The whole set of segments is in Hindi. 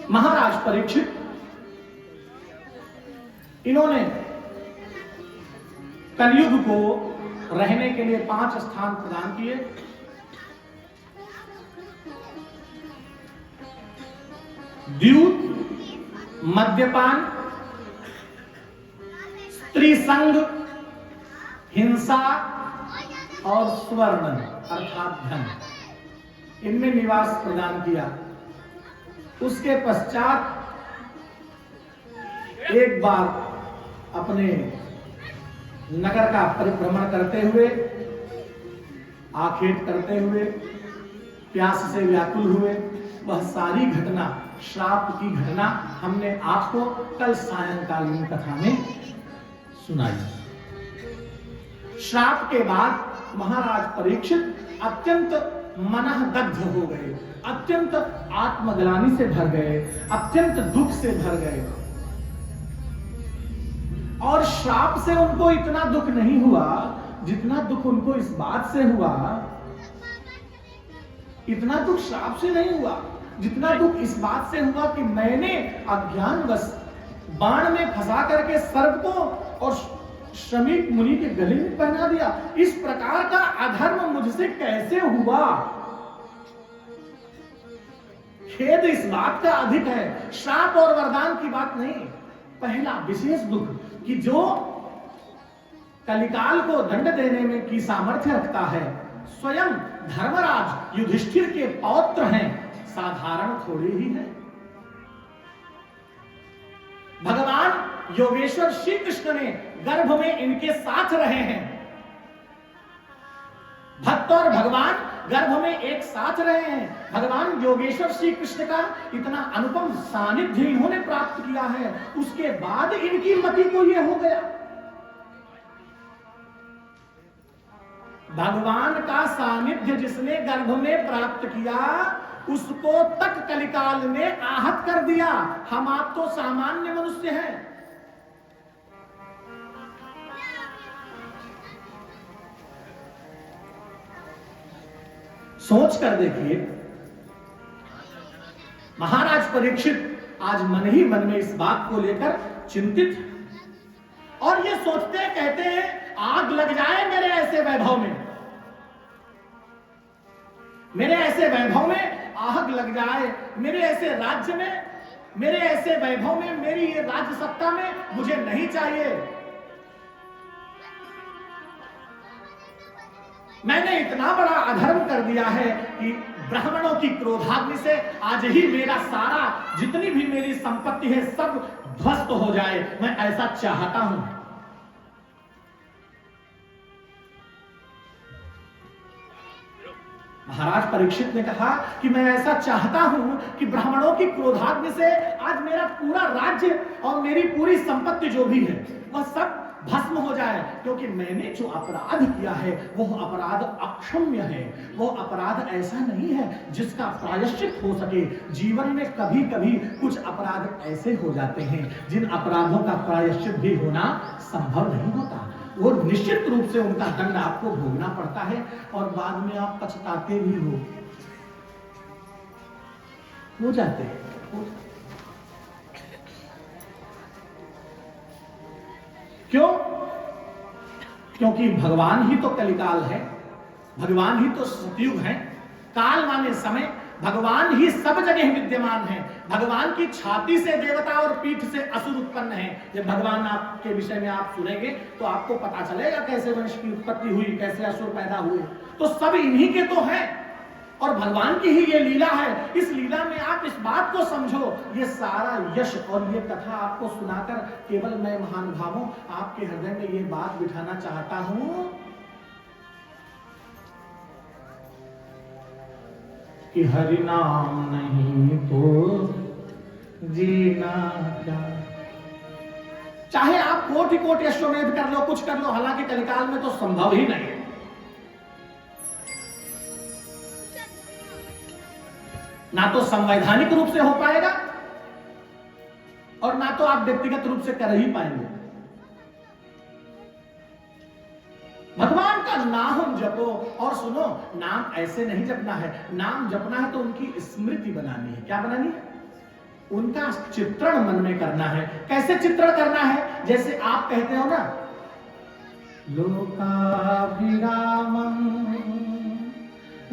महाराज परीक्षित, इन्होंने कलयुग को रहने के लिए 5 स्थान प्रदान किए। द्यूत, मद्यपान, स्त्री संग, हिंसा और स्वर्ण अर्थात धन, इनमें निवास प्रदान किया। उसके पश्चात एक बार अपने नगर का परिभ्रमण करते हुए, आखेट करते हुए, प्यास से व्याकुल हुए, वह सारी घटना, श्राप की घटना हमने आपको कल सायंकालीन कथा में सुनाई। श्राप के बाद महाराज परीक्षित अत्यंत मनःदग्ध हो गए, अत्यंत आत्मग्लानि से भर गए, अत्यंत दुख से भर गए। और श्राप से उनको इतना दुख नहीं हुआ जितना दुख उनको इस बात से हुआ, इतना दुख श्राप से नहीं हुआ जितना दुख इस बात से हुआ कि मैंने अज्ञानवश बाण में फंसा करके सर्प को और श्रमिक मुनि के गले में पहना दिया। इस प्रकार का अधर्म मुझसे कैसे हुआ? खेद इस बात का अधिक है, श्राप और वरदान की बात नहीं। पहला विशेष दुख कि जो कलिकाल को दंड देने में की सामर्थ्य रखता है, स्वयं धर्मराज युधिष्ठिर के पौत्र हैं, साधारण थोड़ी ही है। भगवान योगेश्वर श्री कृष्ण ने गर्भ में इनके साथ रहे हैं। भक्त और भगवान गर्भ में एक साथ रहे हैं। भगवान योगेश्वर श्री कृष्ण का इतना अनुपम सानिध्य इन्होंने प्राप्त किया है, उसके बाद इनकी मति को यह हो गया। भगवान का सानिध्य जिसने गर्भ में प्राप्त किया, उसको तक कलिकाल ने आहत कर दिया। हम आप तो सामान्य मनुष्य हैं। सोच कर देखिए, महाराज परीक्षित आज मन ही मन में इस बात को लेकर चिंतित और ये सोचते कहते हैं, आग लग जाए मेरे ऐसे वैभव में, मेरे ऐसे वैभव में आग लग जाए, मेरे ऐसे राज्य में, मेरे ऐसे वैभव में, मेरी ये राज्य सत्ता में, मुझे नहीं चाहिए। मैंने इतना बड़ा अधर्म कर दिया है कि ब्राह्मणों की क्रोधाग्नि से आज ही मेरा सारा जितनी भी मेरी संपत्ति है सब ध्वस्त हो जाए, मैं ऐसा चाहता हूं। महाराज परीक्षित ने कहा कि मैं ऐसा चाहता हूं कि ब्राह्मणों की क्रोधाग्नि से आज मेरा पूरा राज्य और मेरी पूरी संपत्ति जो भी है वह सब भस्म हो जाए, क्योंकि मैंने जो अपराध किया है वो अपराध अक्षम्य है। वो अपराध ऐसा नहीं है जिसका प्रायश्चित हो सके। जीवन में कभी कभी कुछ अपराध ऐसे हो जाते हैं जिन अपराधों का प्रायश्चित भी होना संभव नहीं होता। वो निश्चित रूप से उनका दंड आपको भोगना पड़ता है और बाद में आप पछताते भी हो जाते हैं। क्यों? क्योंकि भगवान ही तो कलिकाल है, भगवान ही तो सतयुग है। काल माने समय, भगवान ही सब जगह विद्यमान है। भगवान की छाती से देवता और पीठ से असुर उत्पन्न है। जब भगवान आपके विषय में आप सुनेंगे तो आपको पता चलेगा कैसे वंश की उत्पत्ति हुई, कैसे असुर पैदा हुए। तो सब इन्हीं के तो है और भगवान की ही ये लीला है। इस लीला में आप इस बात को समझो, ये सारा यश और ये कथा आपको सुनाकर केवल मैं महानुभावों आपके हृदय में ये बात बिठाना चाहता हूं कि हरि नाम नहीं तो जीना क्या। चाहे आप कोटि कोटि अश्वमेध कर लो, कुछ कर लो, हालांकि कलिकाल में तो संभव ही नहीं है। ना तो संवैधानिक रूप से हो पाएगा और ना तो आप व्यक्तिगत रूप से कर ही पाएंगे। भगवान का नाम जपो। और सुनो, नाम ऐसे नहीं जपना है, नाम जपना है तो उनकी स्मृति बनानी है। क्या बनानी है? उनका चित्रण मन में करना है। कैसे चित्रण करना है? जैसे आप कहते हो ना, लोकाभिरामं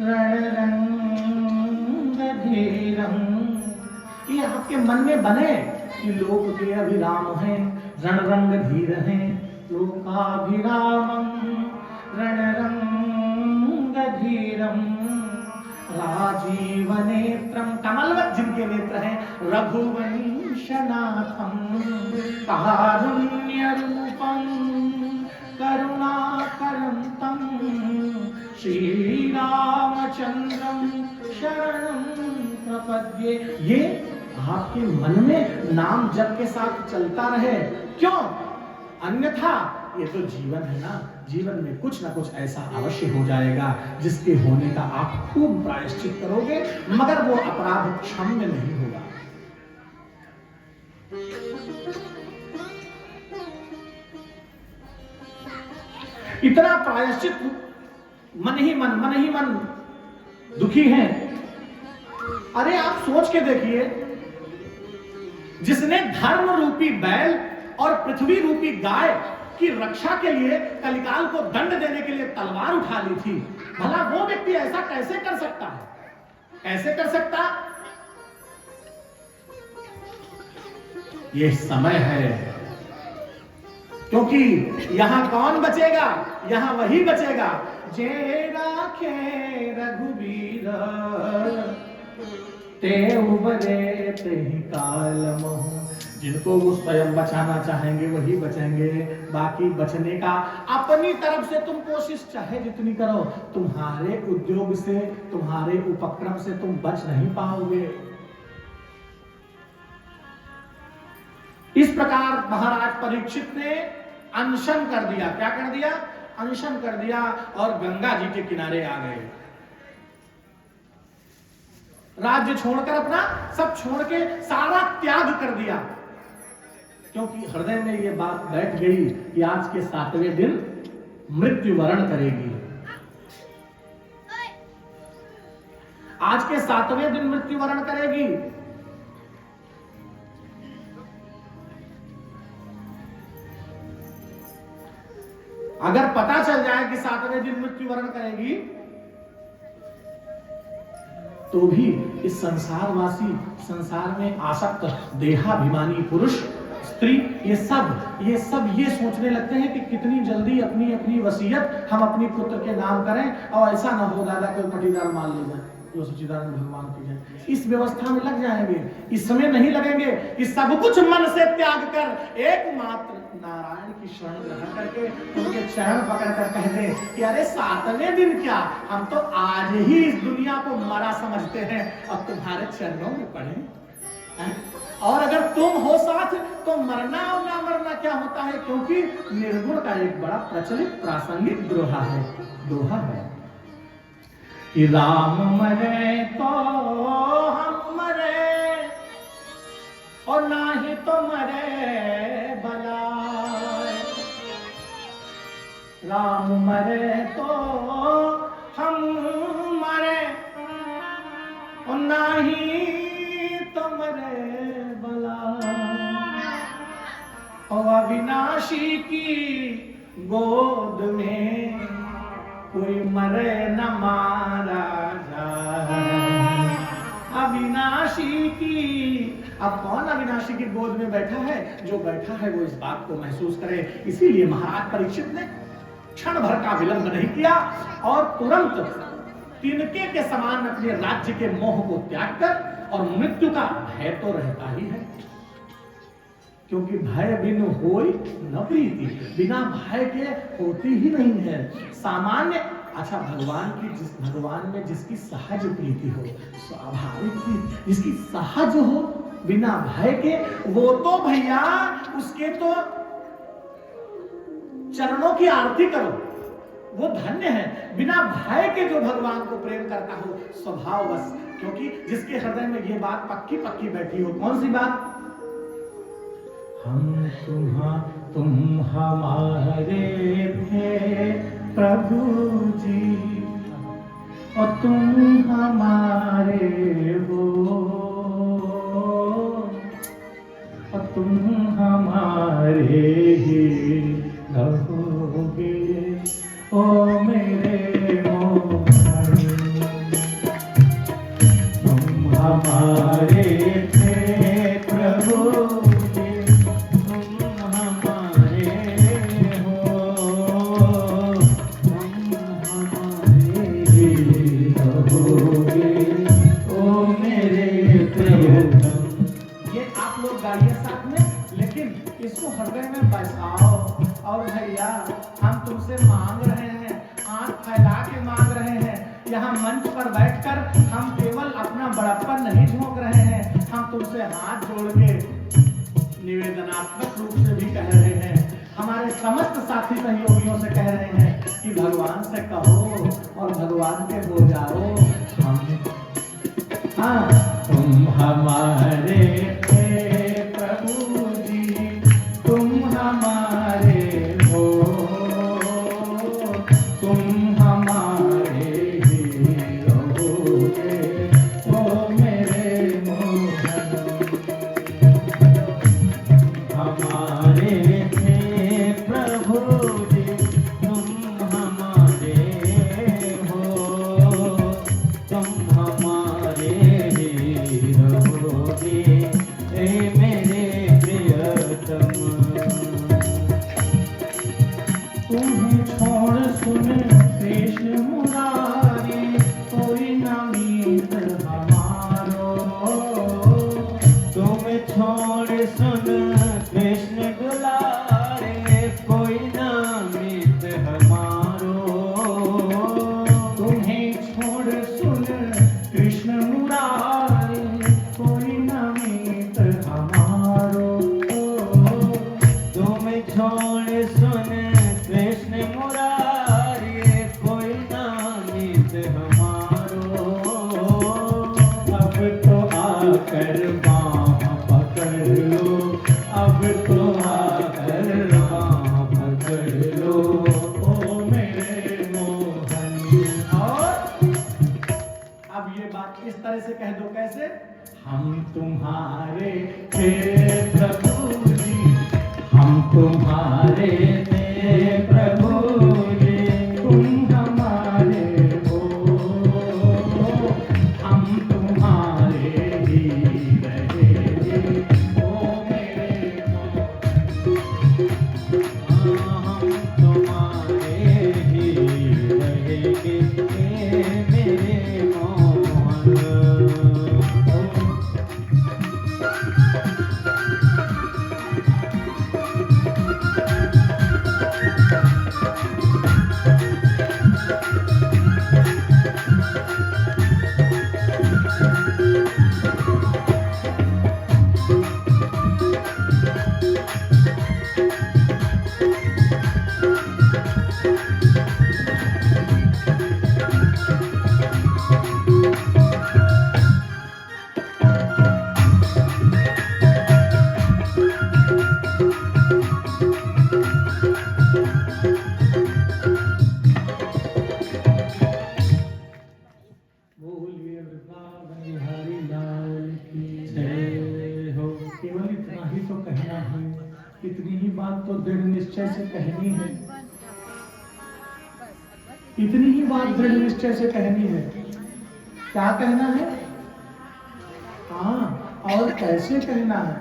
रणरंगधीरं, ये आपके मन में बने कि लोक के अभिराम हैं, रणरंगधीर हैं। लोकाभिरामं रणरंगधीरं राजीवनेत्रम, कमलवत जिनके नेत्र हैं, रघुवंशनाथम कारुण्यरूपम करुणाकरंतम श्रीरामचंद्रम शरणं प्रपद्ये। ये आपके मन में नाम जप के साथ चलता रहे। क्यों? अन्यथा ये तो जीवन है ना, जीवन में कुछ ना कुछ ऐसा अवश्य हो जाएगा जिसके होने का आप खूब प्रायश्चित करोगे, मगर वो अपराध क्षम्य नहीं होगा। इतना प्रायश्चित मन ही मन दुखी हैं। अरे आप सोच के देखिए, जिसने धर्म रूपी बैल और पृथ्वी रूपी गाय की रक्षा के लिए कलिकाल को दंड देने के लिए तलवार उठा ली थी, भला वो व्यक्ति ऐसा कैसे कर सकता है? कैसे कर सकता? ये समय है, क्योंकि यहां कौन बचेगा? यहां वही बचेगा जे राखे रघुबीर ते उबरे ते काल मोह। जिनको वो स्वयं बचाना चाहेंगे वही बचेंगे, बाकी बचने का अपनी तरफ से तुम कोशिश चाहे जितनी करो, तुम्हारे उद्योग से, तुम्हारे उपक्रम से तुम बच नहीं पाओगे। इस प्रकार महाराज परीक्षित ने अनशन कर दिया। क्या कर दिया? अनशन कर दिया और गंगा जी के किनारे आ गए। राज्य छोड़कर, अपना सब छोड़ के सारा त्याग कर दिया, क्योंकि हृदय में ये बात बैठ गई कि आज के 7वें दिन मृत्यु वरण करेगी। आज के 7वें दिन मृत्यु वरण करेगी। अगर पता चल जाए कि 7वें दिन मृत्यु वरण करेगी, तो भी इस संसारवासी, संसार में आसक्त देहाभिमानी पुरुष, स्त्री, ये सब ये सोचने लगते हैं कि कितनी जल्दी अपनी अपनी वसीयत हम अपनी पुत्र के नाम करें, और ऐसा ना हो दादा कोई पटीदार मान ले जाए, जो सच्चिदानंद भगवान की जाए। इस व्यवस्था में लग जाएंगे। इसमें नहीं लगेंगे कि सब कुछ मन से त्याग कर एकमात्र नारायण की शरण ग्रहण करके उनके चरण पकड़कर कहते कि अरे 7वें दिन क्या, हम तो आज ही इस दुनिया को मरा समझते हैं और तुम्हारे चरणों में पड़े। और अगर तुम हो साथ तो मरना और ना मरना क्या होता है, क्योंकि निर्गुण का एक बड़ा प्रचलित प्रासंगिक दोहा है कि राम मरे तो हम मरे और ना ही तो मरे बलाए। राम मरे तो हम मरे और ना ही तो मरे बलाए। और अविनाशी की गोद में कोई मरे न मारा जाए। अविनाशी की, अब कौन अविनाशी की गोद में बैठा है? जो बैठा है वो इस बात को महसूस करे। इसीलिए महाराज परीक्षित ने क्षण भर का विलंब नहीं किया और तुरंत तिनके के समान अपने राज्य के मोह को त्याग कर, और मृत्यु का भय तो रहता ही है, क्योंकि भय बिन होई न प्रीति, बिना भय के होती ही नहीं है। सामान्य, अच्छा भगवान में जिसकी सहज प्रीति हो, स्वाभाविक प्रीति जिसकी सहज हो बिना भय के, वो तो भैया उसके तो चरणों की आरती करो, वो धन्य है। बिना भय के जो भगवान को प्रेम करता हो स्वभाववश, क्योंकि जिसके हृदय में ये बात पक्की पक्की बैठी हो। कौन सी बात? हम तुम हमारे थे प्रभु जी, और तुम हमारे हो। हमारे ही रहोगे ओ मेरे मोहन। तुम हमारे थे प्रभु जी, तुम हमारे हो, तुम हमारे ही रहोगे ओ मेरे प्रियतम। ये आप लोग गाइए साथ में, लेकिन इसको हृदय में बसाओ। और भैया हम तुमसे मांग रहे हैं, आंख फैला के मांग रहे हैं। यहाँ मंच पर बैठकर हम केवल अपना बड़प्पन नहीं झोंक रहे हैं, हम तुमसे हाथ जोड़ के निवेदनात्मक रूप से भी कह रहे हैं, हमारे समस्त साथी सहयोगियों से कह रहे हैं कि भगवान से कहो और भगवान के हो जाओ। हम तुम हमारे थे प्रभु जी, तुम हमारे हो, तुम हमारे ही रहोगे ओ मेरे मोहन। हमारे थे प्रभु जी, तुम हमारे हो, तुम हमारे ही रहोगे ए मेरे प्रियतम। तुम्हें छोड़ सुन कृष्ण मुरारी, कोई न मीत हमारो। तुम्हें छोड़ सुन कृष्ण दुलारे, कोई न मीत हमारो। तुम्हें छोड़ सुन कृष्ण मुरारी, कोई न मीत हमारो। तुम्हें छोड़ सुन कृष्ण मुरारी, कोई नामित हमारो। अब तो आकर बाँह पकड़ लो, अब तो आकर बाँह पकड़ लो ओ मेरे मोहन। और अब ये बात इस तरह से कह दो, कैसे? हम तुम्हारे थे प्रभु जी, हम तुम्हारे थे प्रभु जी, तुम हमारे हो, हम तुम्हारे ही रहेंगे ओ मेरे मोहन। हम तुम्हारे ही रहेंगे ए मेरे मोहन। इतनी ही बात तो दृढ़ निश्चय से कहनी है, इतनी ही बात दृढ़ निश्चय से कहनी है। क्या कहना है? हाँ, और कैसे कहना है?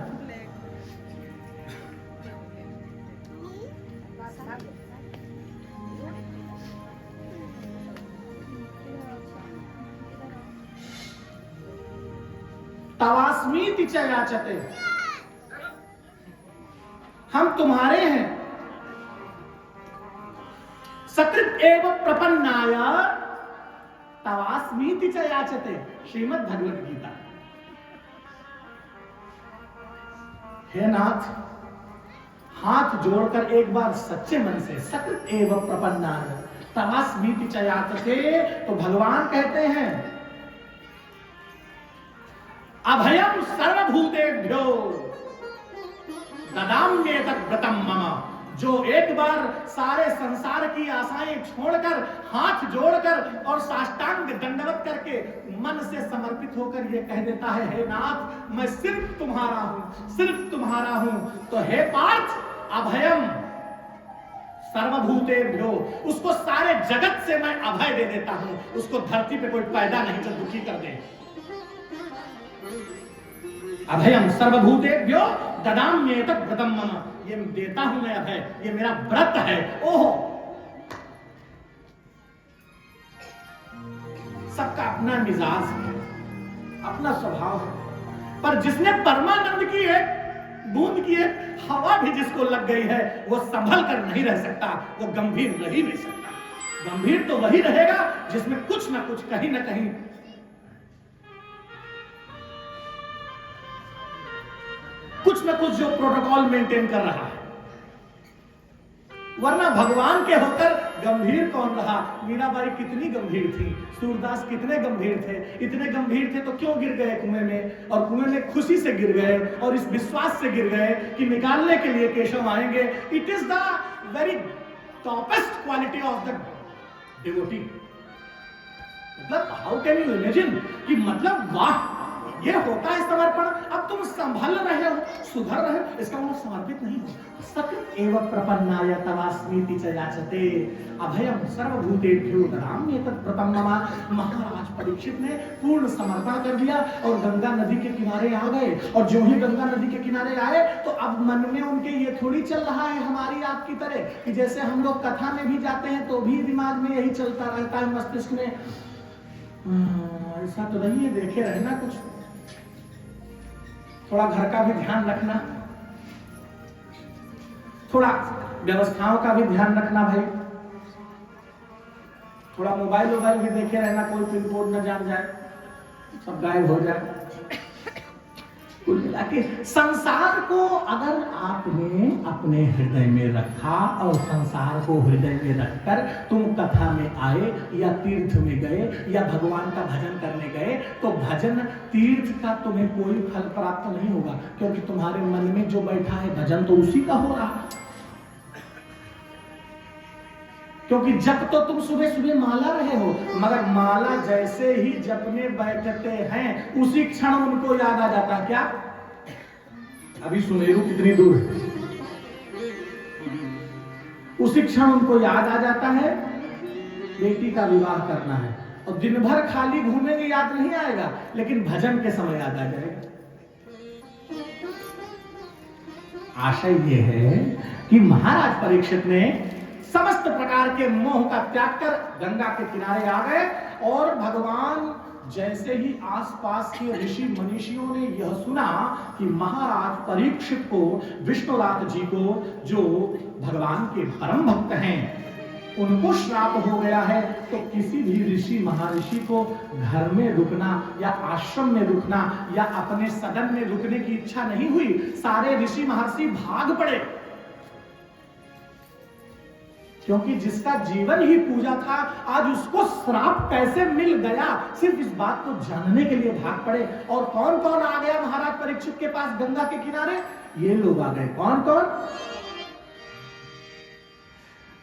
तवास्मीति च याचते, हम तुम्हारे हैं। सकृत एव प्रपन्नाय तवास्मीति च याचते, श्रीमद् भगवद गीता। हे नाथ, हाथ जोड़कर एक बार सच्चे मन से सकृत एव प्रपन्नाय तवास्मीति च याचते, तो भगवान कहते हैं अभयम सर्वभूतेभ्यो ददाम्येतत् व्रतम मम। जो एक बार सारे संसार की आशाएं छोड़कर, हाथ जोड़कर और साष्टांग दंडवत करके मन से समर्पित होकर ये कह देता है, हे नाथ, मैं सिर्फ तुम्हारा हूं, सिर्फ तुम्हारा हूं। तो हे पार्थ, अभयम सर्वभूतेभ्यो, उसको सारे जगत से मैं अभय दे देता हूं, उसको धरती पे कोई पैदा नहीं जो दुखी कर दे। अभयम सर्वभूतेभ्यो ददाम्येतत् व्रतम मम, ये देता हूं मैं अभय, ये मेरा व्रत है। ओहो, सबका अपना मिजाज है, अपना स्वभाव है, पर जिसने परमानंद की है, बूंद की है, हवा भी जिसको लग गई है, वो संभल कर नहीं रह सकता, वो गंभीर रह ही नहीं सकता। गंभीर तो वही रहेगा जिसमें कुछ ना कुछ, कहीं ना कहीं कुछ ना कुछ जो प्रोटोकॉल मेंटेन कर रहा है। वरना भगवान के होकर गंभीर कौन रहा? मीराबाई कितनी गंभीर थी, सूरदास कितने गंभीर थे। इतने गंभीर थे तो क्यों गिर गए कुएं में, और कुएं में खुशी से गिर गए और इस विश्वास से गिर गए कि निकालने के लिए केशव आएंगे। It is the very toppest quality of the devotee. मतलब हाउ कैन यू इमेजिन कि मतलब वाह, ये होता है समर्पण। अब तुम संभल रहे हो, सुधर रहे हो, इसका मतलब समर्पित नहीं हो। सत्य एवं प्रपन्नाय तवास्मीति च याचते अभयम सर्वभूतेभ्यो ददाम्येतत् व्रतम मम। महाराज परीक्षित ने पूर्ण समर्पण कर दिया और गंगा नदी के किनारे आ गए। और जो ही गंगा नदी के किनारे आए तो अब मन में उनके ये थोड़ी चल रहा है हमारी आपकी तरह कि जैसे हम लोग कथा में भी जाते हैं तो भी दिमाग में यही चलता रहता है, मस्तिष्क में ऐसा तो नहीं है, देखे रहना कुछ, थोड़ा घर का भी ध्यान रखना, थोड़ा व्यवस्थाओं का भी ध्यान रखना भाई, थोड़ा मोबाइल भी देखे रहना, कोई पिन कोड न जान जाए, सब गायब हो जाए। कुल मिला के संसार को अगर आपने अपने हृदय में रखा और संसार को हृदय में रखकर तुम कथा में आए या तीर्थ में गए या भगवान का भजन करने गए, तो भजन तीर्थ का तुम्हें कोई फल प्राप्त नहीं होगा, क्योंकि तुम्हारे मन में जो बैठा है भजन तो उसी का हो रहा है। क्योंकि जब तो तुम सुबह सुबह माला रहे हो, मगर माला जैसे ही जपने बैठते हैं उसी क्षण उनको याद आ जाता है, क्या अभी सुमेरु कितनी दूर है, उसी क्षण उनको याद आ जाता है बेटी का विवाह करना है। और दिन भर खाली घूमेंगे याद नहीं आएगा, लेकिन भजन के समय याद आ जाएगा। आशय ये है कि महाराज परीक्षित ने समस्त प्रकार के मोह का त्याग कर गंगा के किनारे आ गए। और भगवान जैसे ही आसपास के ऋषि मनीषियों ने यह सुना कि महाराज परीक्षित को, विष्णुनाथ जी को, जो भगवान के परम भक्त हैं, उनको श्राप हो गया है, तो किसी भी ऋषि महर्षि को घर में रुकना या आश्रम में रुकना या अपने सदन में रुकने की इच्छा नहीं हुई। सारे ऋषि महर्षि भाग पड़े, क्योंकि जिसका जीवन ही पूजा था आज उसको श्राप कैसे मिल गया, सिर्फ इस बात को जानने के लिए भाग पड़े। और कौन कौन आ गया महाराज परीक्षित के पास गंगा के किनारे? ये लोग आ गए। कौन कौन?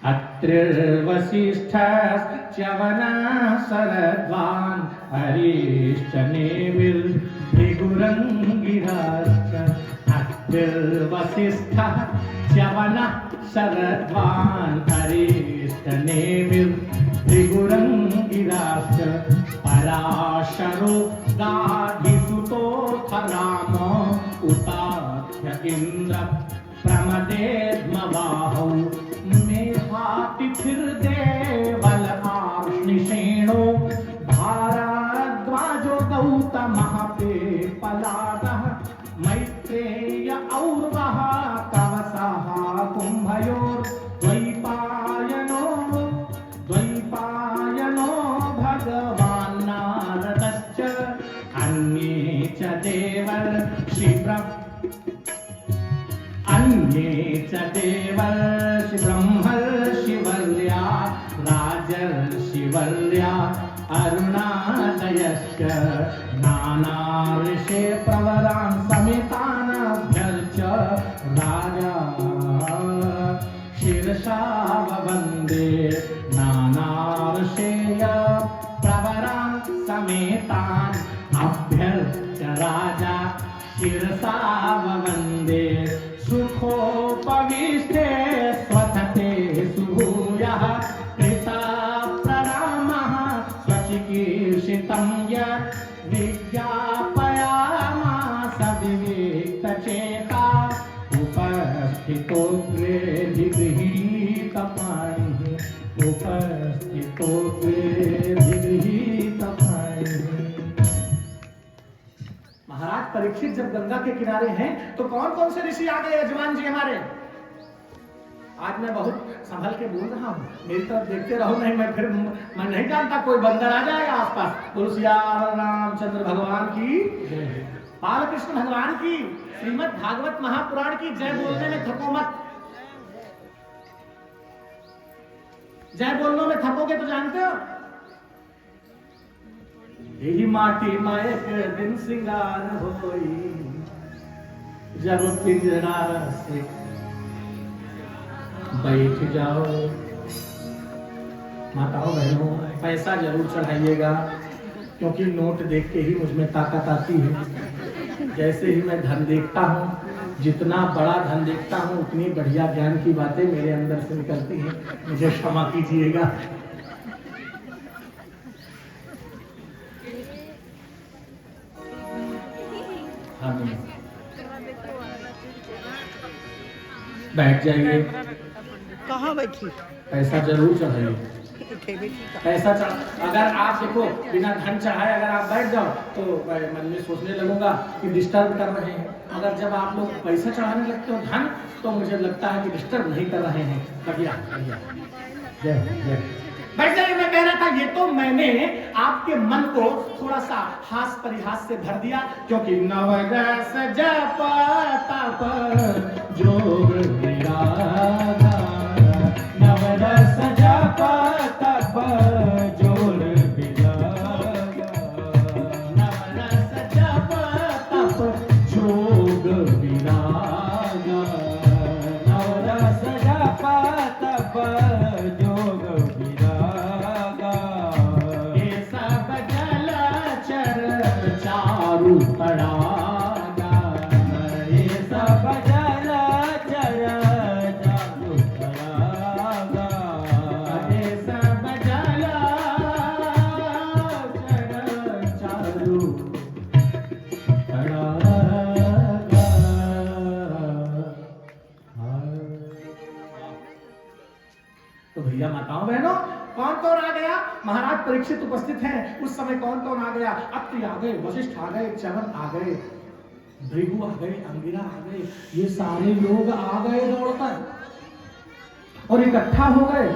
अत्रिर्वसिष्ठः च्यवनः शरद्वान् हरिश्चनेमिर्भृगुरङ्गिराश्च। अत्रिर्वसिष्ठः च्यवनः शरद्वान् हरिश्चनेमिर्भृगुरङ्गिराश्च। पराशरो गाधिसुतोऽथ राम उताख्य इन्द्र प्रमदेद्मबाहौ। मेधातिथिर्देवल आर्ष्णिषेणो भारद्वाजो गौतमः पेपलादः। मैत्रेय और्वः कवसः कुम्भयोर्द्वैपायनो भगवान् नारदश्च। अन्ये च देवर्षि ब्रह्मर्षिवर्या राजर्षिवर्या अरुणादयश्च। नाना ऋषे प्रवरान् समेतान् अभ्यर्च्य राजा शिरसा ववन्दे। नाना ऋषेय प्रवरान् समेतान् अभ्यर्च्य राजा शिरसा ववन्दे। सुखोपविष्ट उपस्थितोऽग्रे जिगृहीतपाणिः उपस्थितोऽग्रे जिगृहीतपाणिः। महाराज परीक्षित जब गंगा के किनारे हैं तो कौन कौन से ऋषि आ गए यजमान जी हमारे? आज मैं बहुत संभल के बोल रहा हूँ, मेरी तरफ देखते रहो, नहीं मैं नहीं जानता कोई बंदर आ जाएगा आसपास। बोलो सिया रामचंद्र भगवान की, बालकृष्ण भगवान की, श्रीमद् भागवत महापुराण की जय बोलने में थको मत। जय बोलने में थकोगे तो जानते हो, यही माटी में एक दिन सिंगार होई, जब पिंजरा से बैठ जाओ। माताओं बहनों, पैसा जरूर चढ़ाइएगा, क्योंकि नोट देख के ही मुझ में ताकत आती है। जैसे ही मैं धन देखता हूँ, जितना बड़ा धन देखता हूँ, उतनी बढ़िया ज्ञान की बातें मेरे अंदर से निकलती हैं। मुझे क्षमा कीजिएगा। बैठ जाइए। कहाँ बैठी? पैसा जरूर चढ़ाइए। पैसा अगर आप देखो बिना धन चढ़ाए अगर आप बैठ जाओ तो मन में सोचने लगूंगा कि डिस्टर्ब कर रहे हैं। अगर जब आप लोग पैसा चढ़ाने लगते हो धन, तो मुझे लगता है कि डिस्टर्ब नहीं कर रहे हैं। बढ़िया बढ़िया, बैठ जाइए। मैं कह रहा था, ये तो मैंने आपके मन को थोड़ा सा हास परिहास से भर दिया, क्योंकि नवरस जप तप जोग विरागा, नवरस जप तप जोग विरागा, नवरस जप तप जोग विरागा, नवरस जप तप जोग विरागा, ये सब जलचर चारु तड़ागा, ये सब जलचर चारु तड़ागा, ये सब जलचर चारु तो भैया माताओं बहनों, कौन कौन आ गया? महाराज परीक्षित उपस्थित हैं। उस समय कौन कौन आ गया? अत्रि आ गए, वशिष्ठ आ गए, च्यवन आ गए, भृगु आ गए, अंगिरा आ गए। ये सारे लोग आ गए दौड़कर और इकट्ठा हो गए।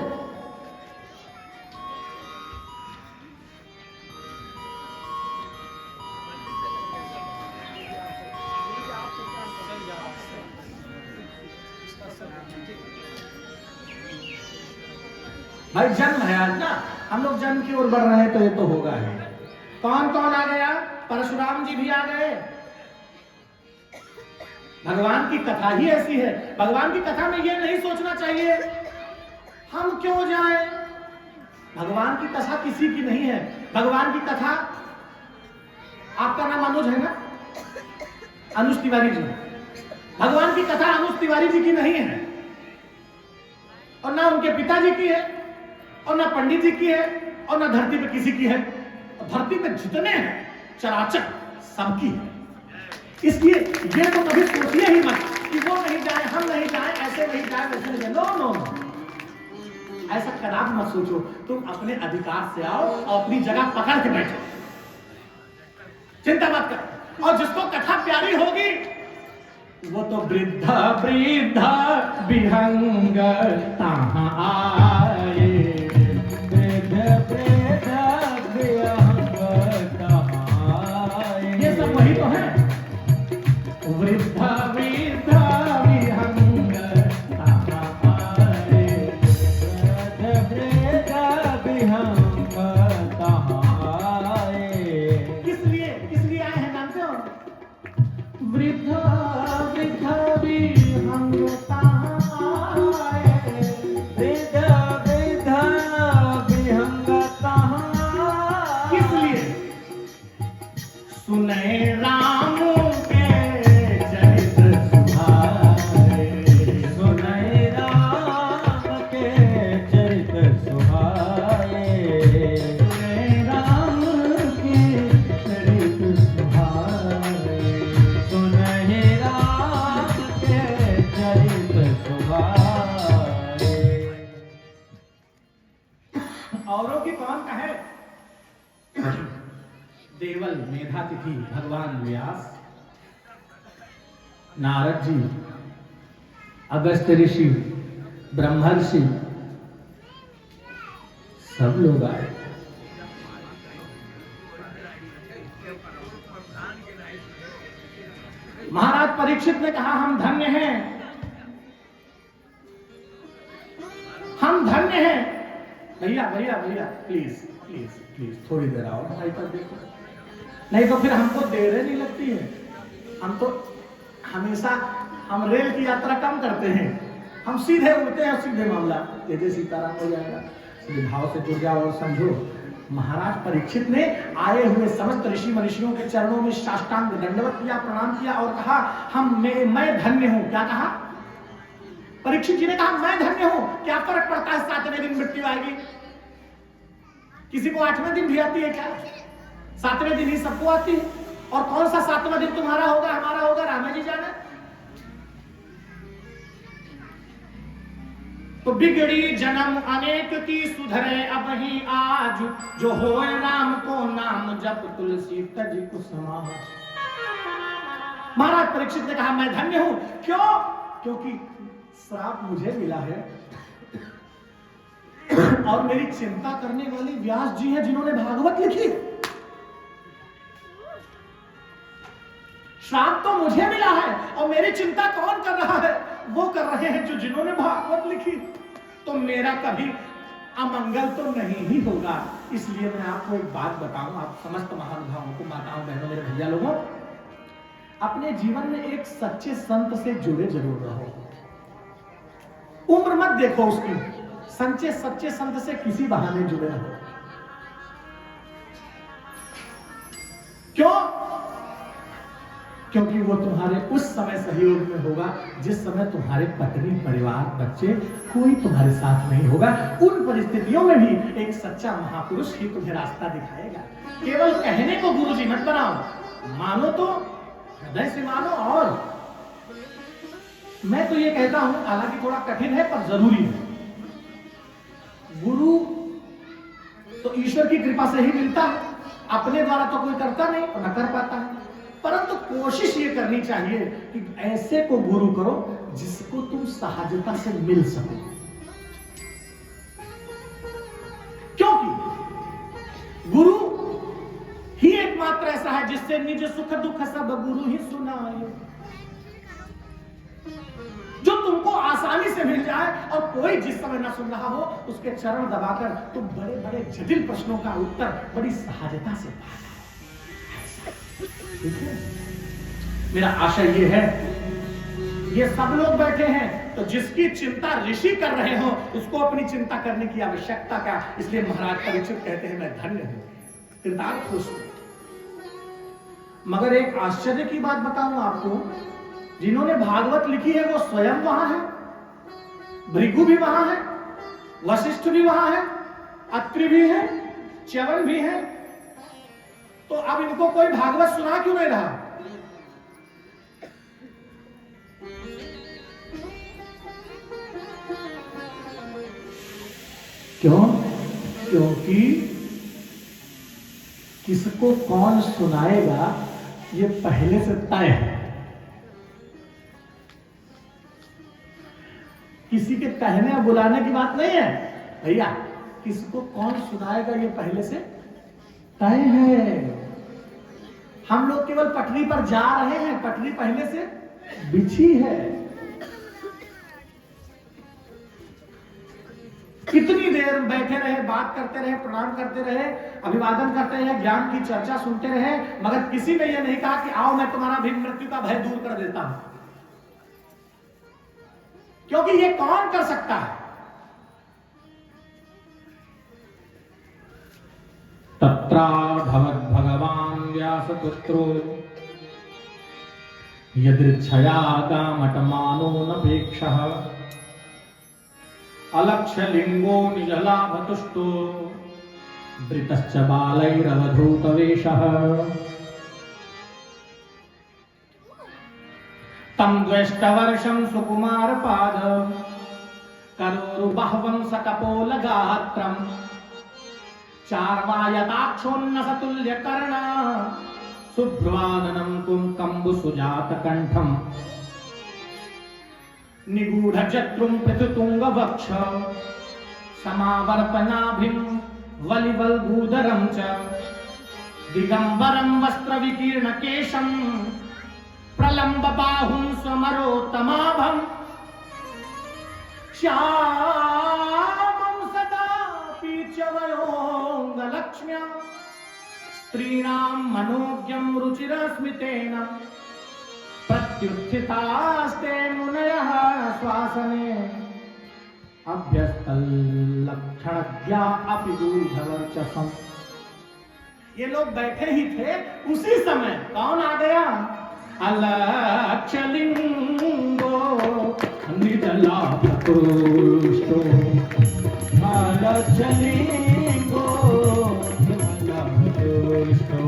भाई जन्म है आज ना, हम लोग जन्म की ओर बढ़ रहे हैं, तो ये तो होगा ही। कौन कौन आ गया? परशुराम जी भी आ गए। भगवान की कथा ही ऐसी है। भगवान की कथा में ये नहीं सोचना चाहिए हम क्यों जाएं। भगवान की कथा किसी की नहीं है। भगवान की कथा, आपका नाम अनुज है ना? अनुज तिवारी जी। भगवान की कथा अनुज तिवारी जी की नहीं है, और ना उनके पिताजी की है, और ना पंडित जी की है, और ना धरती पे किसी की है। धरती पे जितने हैं चराचर सबकी है। इसलिए ये तो कभी सोचिए ही मत कि वो नहीं जाए, हम नहीं जाए, ऐसे नहीं जाए, वैसे नहीं जाए। नो नो नो, ऐसा खराब मत सोचो। तुम अपने अधिकार से आओ और अपनी जगह पकड़ के बैठो, चिंता मत करो। और जिसको कथा प्यारी होगी वो तो वृद्ध वृद्ध विहंग तहाँ आए, वृद्ध वृद्ध विहंग तहाँ आए। ये सब वही तो है। वृद्ध वृद्ध विहंग तहाँ आए, वृद्ध वृद्ध विहंग तहाँ आए। किस लिए आए हैं जानते हो? वृद्ध वृद्ध विहंग तहाँ आए, वृद्ध सुभाए। औरों की कौन कहे? देवल मेधातिथि भगवान व्यास, नारद जी, अगस्त्य ऋषि, ब्रह्मर्षि, सब लोग आए। महाराज परीक्षित ने कहा हम धन्य हैं, हम धन्य हैं। भैया भैया भैया प्लीज प्लीज प्लीज थोड़ी देर आओ भाई पर देखो, नहीं तो फिर हमको देर नहीं लगती है। हम तो हमेशा हम रेल की यात्रा कम करते हैं, हम सीधे उड़ते हैं, सीधे मामला जय सीताराम हो जाएगा। सीधे भाव से जुड़ जाओ और समझो। महाराज परीक्षित ने आए हुए समस्त ऋषि मनीषियों के चरणों में साष्टांग दंडवत किया, प्रणाम किया और कहा मैं धन्य हूं। क्या कहा? परीक्षित जी ने कहा मैं धन्य हूं। क्या फर्क पड़ता है 7वें दिन मृत्यु आएगी? किसी को 8वें दिन भी आती है क्या? 7वें दिन ही सबको आती है। और कौन सा 7वां दिन तुम्हारा होगा हमारा होगा रामा जी जाने। तो बिगड़ी जन्म अनेक की सुधरे अब ही आज, जो होए राम को नाम जप तुलसी तज कुसुमा। महाराज परीक्षित ने कहा मैं धन्य हूं। क्यों? क्योंकि श्राप मुझे मिला है और मेरी चिंता करने वाली व्यास जी हैं जिन्होंने भागवत लिखी। श्राप तो मुझे मिला है और मेरी चिंता कौन कर रहा है? वो कर रहे हैं जो जिन्होंने भागवत लिखी। तो मेरा कभी अमंगल तो नहीं ही होगा। इसलिए मैं आपको एक बात बताऊं, आप समस्त महानुभावों को, माताओं बहनों मेरे भैया लोगों, अपने जीवन में एक सच्चे संत से जुड़े जरूर रहो। उम्र मत देखो उसकी, सच्चे संत से किसी बहाने जुड़े रहो। क्यों? क्योंकि वो तुम्हारे उस समय सहयोग में होगा जिस समय तुम्हारे पत्नी, परिवार, बच्चे कोई तुम्हारे साथ नहीं होगा। उन परिस्थितियों में भी एक सच्चा महापुरुष ही तुम्हें रास्ता दिखाएगा। केवल कहने को गुरु जी मत बनाओ, मानो तो हृदय से मानो। और मैं तो ये कहता हूं, हालांकि थोड़ा कठिन है पर जरूरी है। गुरु तो ईश्वर की कृपा से ही मिलता है, अपने द्वारा तो कोई करता नहीं और न कर पाता है। परंतु कोशिश ये करनी चाहिए कि ऐसे को गुरु करो जिसको तुम सहजता से मिल सको। क्योंकि गुरु ही एकमात्र ऐसा है जिससे निज सुख दुख सब गुरु ही सुनाए, जो तुमको आसानी से मिल जाए। और कोई जिस समय ना सुन रहा हो उसके चरण दबाकर तुम बड़े बड़े जटिल प्रश्नों का उत्तर बड़ी सहजता से पा जाओ। मेरा आशय ये है, ये सब लोग बैठे हैं तो जिसकी चिंता ऋषि कर रहे हो उसको अपनी चिंता करने की आवश्यकता क्या। इसलिए महाराज परीक्षित कहते हैं मैं धन्य हूं, कृतार्थ खुश हूं। मगर एक आश्चर्य की बात बताऊं आपको, जिन्होंने भागवत लिखी है वो स्वयं वहां है, भृगु भी वहां है, वशिष्ठ भी वहां है, अत्रि भी है, च्यवन भी है। तो अब इनको कोई भागवत सुना क्यों नहीं रहा? क्यों? क्योंकि किसको कौन सुनाएगा ये पहले से तय है। किसी के कहने और बुलाने की बात नहीं है भैया, किसको कौन सुनाएगा ये पहले से तय है। हम लोग केवल पटरी पर जा रहे हैं, पटरी पहले से बिछी है। कितनी देर बैठे रहे, बात करते रहे, प्रणाम करते रहे, अभिवादन करते रहे, ज्ञान की चर्चा सुनते रहे, मगर किसी ने यह नहीं कहा कि आओ मैं तुम्हारा भी मृत्यु का भय दूर कर देता हूं। क्योंकि ये कौन कर सकता है? तत्रा भवद् भगवान व्यासपुत्रो यदृच्छया गामटमानो नपेक्षः अलक्ष्य लिंगो निजलाभतुष्टो वृतश्च बालैरवधूतवेषः। तम द्वेष्टवर्षं सुकुमार पाद करोरुबहवं सकपोल गात्रम् चार्वायताक्षोन्नसतुल्यकर्ण शुभ्रवादनं कुङ्कम्बु सुजातकण्ठम् निगूढजत्रुं पृथुतुङ्गवक्ष समावर्पनाभिं वलिवल्गूदरं च दिगम्बरं वस्त्रविकीर्णकेशं प्रलम्बबाहुं स्वमरोत्तमाभम् श्यामं सदा पीच्यवयोऽङ्गलक्ष्म्या स्त्रीणां मनोज्ञं रुचिरस्मितेन प्रत्युत्थितास्ते मुनयः श्वासने अभ्यस्तल्लक्षणज्ञा अपि दूढवर्चसम्। ये लोग बैठे ही थे, उसी समय कौन आ गया? अलक्षलिंगो निजलाभतुष्टो अलक्षलिंगो निजलाभतुष्टो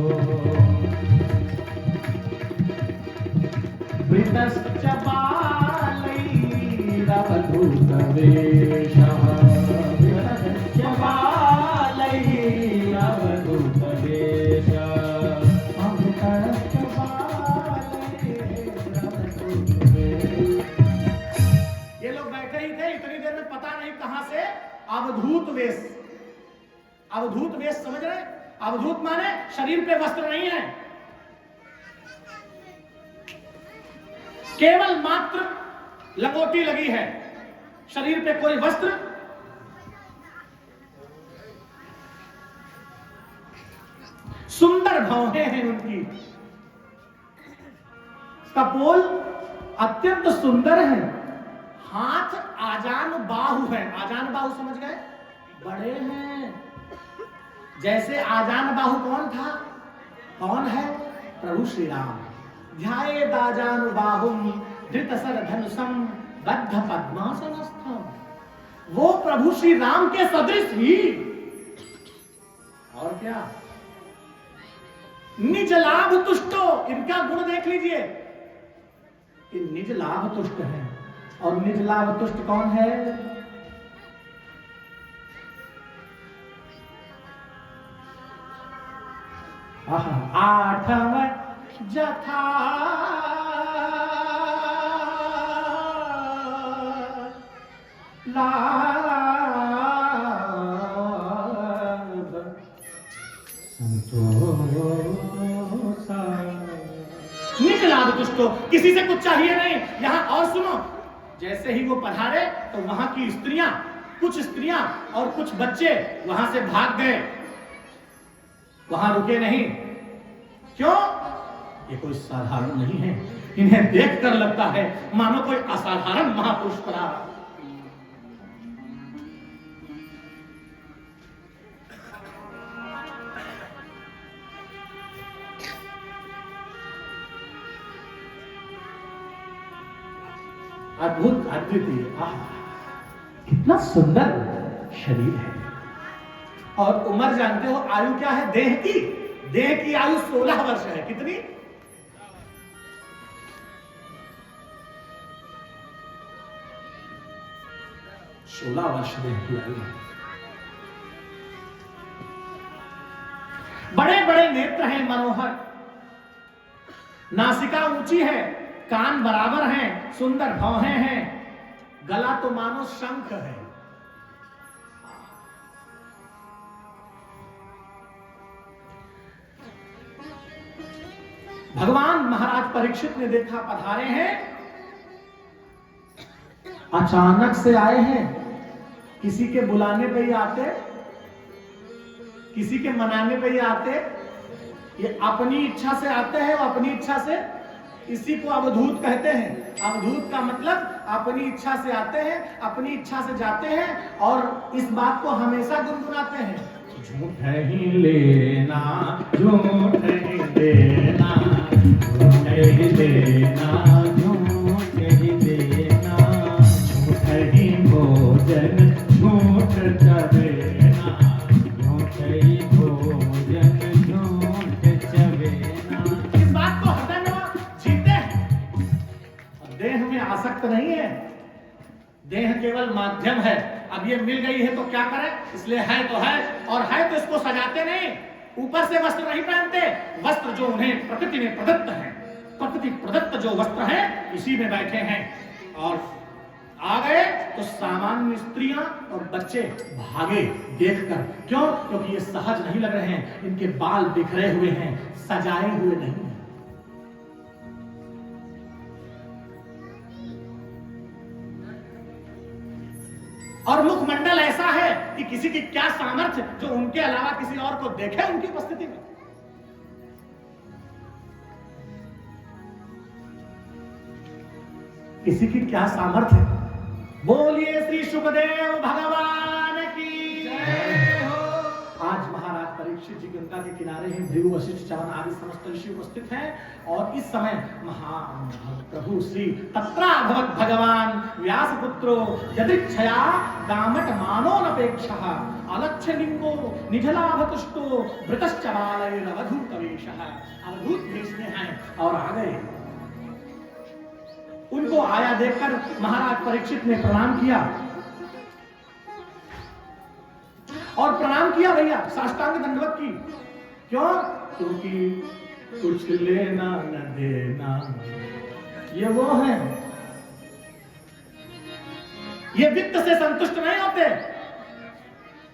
वृतश्च बालैरवधूतवेषः वृतश्च बालैरवधूतवेषः अमृतश्च ये लोग बैठे ही थे, इतनी देर में पता नहीं कहां से अवधूत वेश। अवधूत वेश समझ रहे? अवधूत माने शरीर पे वस्त्र नहीं है, केवल मात्र लंगोटी लगी है, शरीर पे कोई वस्त्र। सुंदर भौहें हैं उनकी, कपोल अत्यंत सुंदर है, हाथ आजान बाहु है। आजान बाहु समझ गए? बड़े हैं। जैसे आजान बाहु कौन था? कौन है? प्रभु श्री राम। ध्यायेदाजानुबाहुं धृतशरधनुषं बद्ध पद्मासनस्थं। वो प्रभु श्री राम के सदृश ही। और क्या? निज लाभ तुष्टो, इनका गुण देख लीजिए, कि निज लाभ तुष्ट है। और निज लाभ तुष्ट कौन है? आठव जथा लाभ संतोषा। निज लाभ तुष्टो, किसी से कुछ चाहिए नहीं। यहां और सुनो, जैसे ही वो पधारे तो वहां की स्त्रियां, कुछ स्त्रियां और कुछ बच्चे वहां से भाग गए, वहां रुके नहीं। क्यों? ये कोई साधारण नहीं है, इन्हें देखकर लगता है मानो कोई असाधारण महापुरुष पड़ा। अद्भुत, अद्वितीय, कितना सुंदर शरीर है। और उम्र जानते हो आयु क्या है? देह की आयु 16 वर्ष है। कितनी? 16 वर्ष देह की आयु है। बड़े बड़े नेत्र हैं, मनोहर, नासिका ऊंची है, कान बराबर हैं, सुंदर भौहें हैं, गला तो मानो शंख है। भगवान महाराज परीक्षित ने देखा पधारे हैं, अचानक से आए हैं, किसी के बुलाने पे ही आते, किसी के मनाने पे ही आते, ये अपनी इच्छा से आते हैं, वो अपनी इच्छा से। इसी को अवधूत कहते हैं। अवधूत का मतलब अपनी इच्छा से आते हैं, अपनी इच्छा से जाते हैं, और इस बात को हमेशा गुनगुनाते हैं। झूठ ही लेना, झूठ ही देना, झूठ ही देना, झूठ ही देना, झूठ ही भोजन, झूठ चबेना, झूठ ही भोजन, झूठ चबेना। इस बात को हृदय में जीते हैं, और देह केवल माध्यम है। अब ये मिल गई है तो क्या करें, इसलिए है तो है, और है तो इसको सजाते नहीं, ऊपर से वस्त्र नहीं पहनते। वस्त्र जो उन्हें प्रकृति ने प्रदत्त है, प्रकृति प्रदत्त जो वस्त्र है इसी में बैठे हैं। और आ गए तो सामान्य स्त्रियां और बच्चे भागे देखकर। क्यों? क्योंकि ये सहज नहीं लग रहे हैं, इनके बाल बिखरे हुए हैं, सजाए हुए नहीं हैं। और मुखमंडल ऐसा है कि किसी की क्या सामर्थ्य जो उनके अलावा किसी और को देखे उनकी उपस्थिति में। किसी की क्या सामर्थ्य है। बोलिए श्री सुखदेव भगवान की जय हो। आज महाराज परीक्षित जी गंगा के किनारे हैं, भृगु वशिष्ठ चवन आदि समस्त ऋषि उपस्थित हैं, और इस समय प्रभु श्री तत्राभवत् भगवान व्यासपुत्रो यदिच्छया गामट मानोनपेक्षः अलक्ष्यलिंगो निजलाभतुष्टो वृतश्च बालैरवधूत वेशः। अवधूत वेश में हैं और आ गए। उनको आया देखकर महाराज परीक्षित ने प्रणाम किया, और प्रणाम किया भैया, साष्टांग दंडवत की। क्यों? क्योंकि कुछ लेना न देना ये वो है, ये वित्त से संतुष्ट नहीं होते,